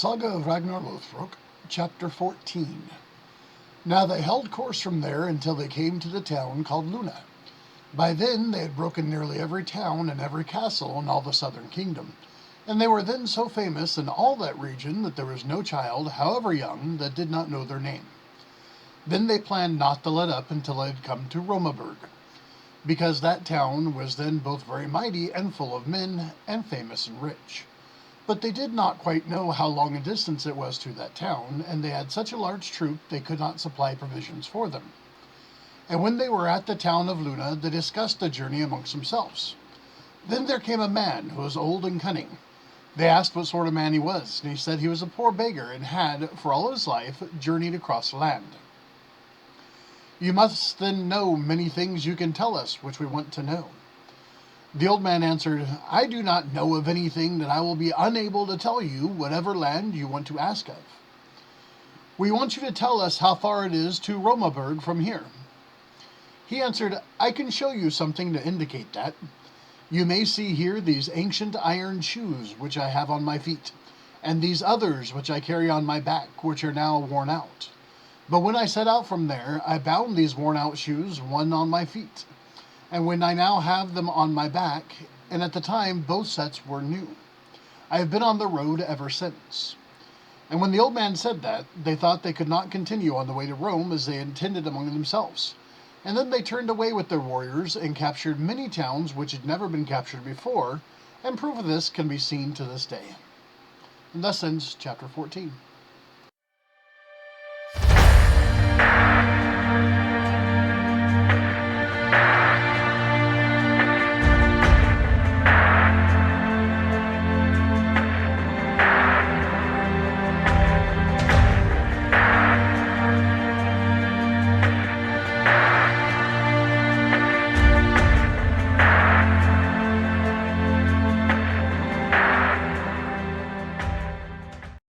Saga of Ragnar Loðrok, Chapter 14. Now they held course from there until they came to the town called Luna. By then they had broken nearly every town and every castle in all the southern kingdom, and they were then so famous in all that region that there was no child, however young, that did not know their name. Then they planned not to let up until they had come to Romaburg, because that town was then both very mighty and full of men, and famous and rich. But they did not quite know how long a distance it was to that town, and they had such a large troop they could not supply provisions for them. And when they were at the town of Luna, they discussed the journey amongst themselves. Then there came a man who was old and cunning. They asked what sort of man he was, and he said he was a poor beggar and had, for all his life, journeyed across the land. "You must then know many things you can tell us, which we want to know." The old man answered, "I do not know of anything that I will be unable to tell you, whatever land you want to ask of." "We want you to tell us how far it is to Romaburg from here." He answered, "I can show you something to indicate that. You may see here these ancient iron shoes which I have on my feet, and these others which I carry on my back, which are now worn out. But when I set out from there, I bound these worn-out shoes one on my feet, and when I now have them on my back, and at the time both sets were new. I have been on the road ever since." And when the old man said that, they thought they could not continue on the way to Rome as they intended among themselves. And then they turned away with their warriors and captured many towns which had never been captured before, and proof of this can be seen to this day. And thus ends chapter 14.